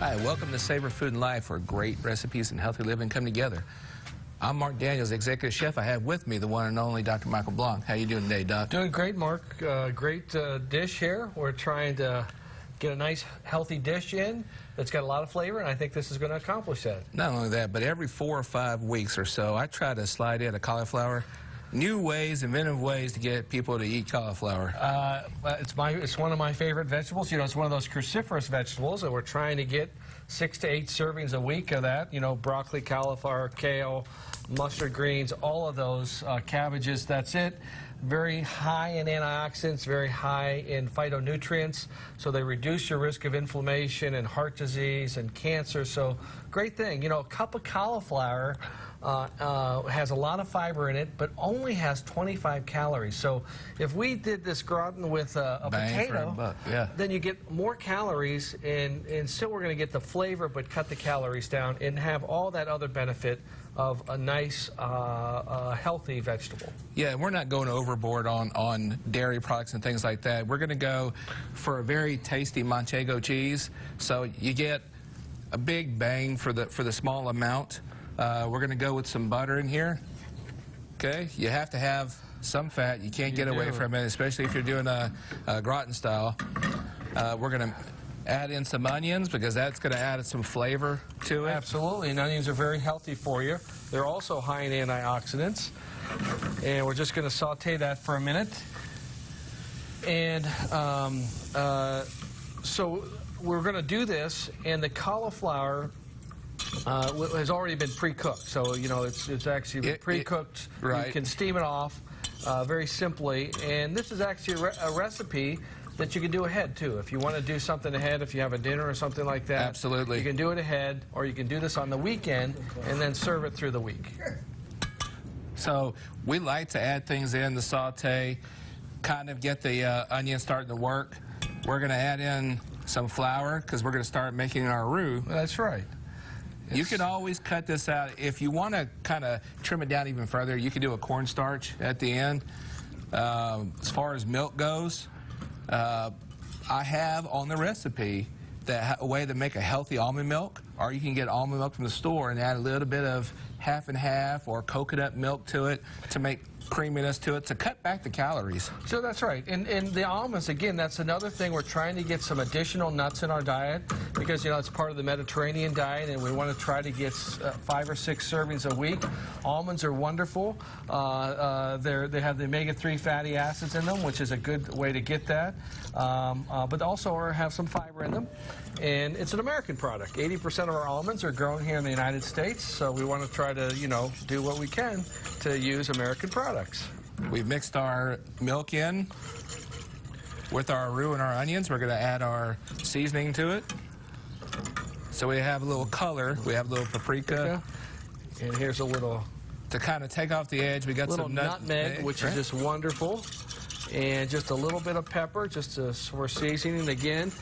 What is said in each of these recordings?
Hi, welcome to Savor Food and Life, where great recipes and healthy living come together. I'm Mark Daniels, Executive Chef. I have with me the one and only Dr. Michael Blanc. How you doing today, Doc? Doing great, Mark. Great dish here. We're trying to get a nice, healthy dish in that's got a lot of flavor, and I think this is going to accomplish that. Not only that, but every 4 or 5 weeks or so, I try to slide in a cauliflower. New ways, inventive ways to get people to eat cauliflower. It's one of my favorite vegetables. You know, it's one of those cruciferous vegetables, and we're trying to get 6 to 8 servings a week of that. You know, broccoli, cauliflower, kale, mustard greens, all of those, cabbages, that's it. Very high in antioxidants, very high in phytonutrients, so they reduce your risk of inflammation and heart disease and cancer. So great thing. You know, a cup of cauliflower has a lot of fiber in it, but only has 25 calories. So if we did this gratin with a potato, then you get more calories, and still we're going to get the flavor, but cut the calories down and have all that other benefit of a nice, healthy vegetable. Yeah, we're not going overboard on dairy products and things like that. We're going to go for a very tasty Manchego cheese. So you get a big bang for the small amount. We're going to go with some butter in here. Okay, you have to have some fat. You can't get away from it, especially if you're doing a gratin style. We're going to add in some onions because that's going to add some flavor to it. Absolutely, and onions are very healthy for you. They're also high in antioxidants. And we're just going to saute that for a minute. And so we're going to do this, and the cauliflower has already been pre-cooked. So, you know, it's actually pre-cooked. Right. You can steam it off very simply. And this is actually a recipe that you can do ahead, too. If you want to do something ahead, if you have a dinner or something like that. Absolutely. You can do it ahead, or you can do this on the weekend and then serve it through the week. So we like to add things in the saute, kind of get the onions starting to work. We're going to add in some flour because we're going to start making our roux. That's right. You can always cut this out. If you want to kind of trim it down even further, you can do a cornstarch at the end. As far as milk goes, I have on the recipe a way to make a healthy almond milk, or you can get almond milk from the store and add a little bit of half and half or coconut milk to it to make creaminess to it, to cut back the calories. So that's right. And the almonds, again, that's another thing. We're trying to get some additional nuts in our diet because, you know, it's part of the Mediterranean diet, and we want to try to get 5 or 6 servings a week. Almonds are wonderful. They have the omega-3 fatty acids in them, which is a good way to get that. But also have some fiber in them. And it's an American product. 80% of our almonds are grown here in the United States, so we want to try to, you know, do what we can to use American products. We've mixed our milk in with our roux and our onions. We're going to add our seasoning to it. So we have a little color. We have a little paprika. And here's a little... To kind of take off the edge, we got some nutmeg, which is just wonderful. And just a little bit of pepper, just for seasoning. Again,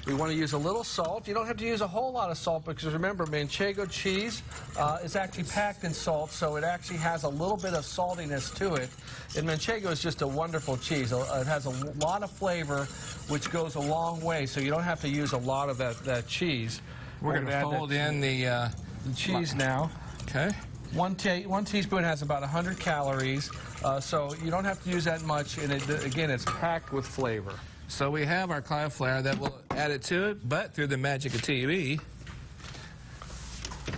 we want to use a little salt. You don't have to use a whole lot of salt because, remember, Manchego cheese is actually packed in salt, so it actually has a little bit of saltiness to it. And Manchego is just a wonderful cheese. It has a lot of flavor, which goes a long way, so you don't have to use a lot of that cheese. We're going to fold in the cheese now. Okay. One teaspoon has about 100 calories, so you don't have to use that much, and again, it's packed with flavor. So we have our cauliflower that will add it to it, but through the magic of TV,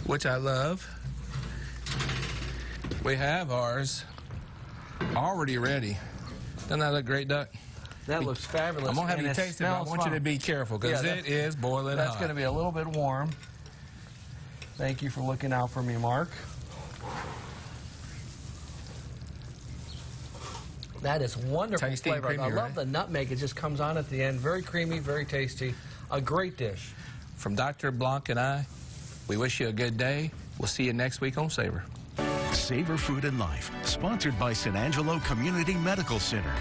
which I love, we have ours already ready. Doesn't that look great, Duck? That looks fabulous. I'm going to have you taste it, but I want you to be careful because it is boiling hot. That's going to be a little bit warm. Thank you for looking out for me, Mark. That is wonderful tasty flavor. And creamy, I love the nutmeg. It just comes on at the end. Very creamy, very tasty. A great dish. From Dr. Blanc and I, we wish you a good day. We'll see you next week on Savor. Savor Food and Life, sponsored by San Angelo Community Medical Center.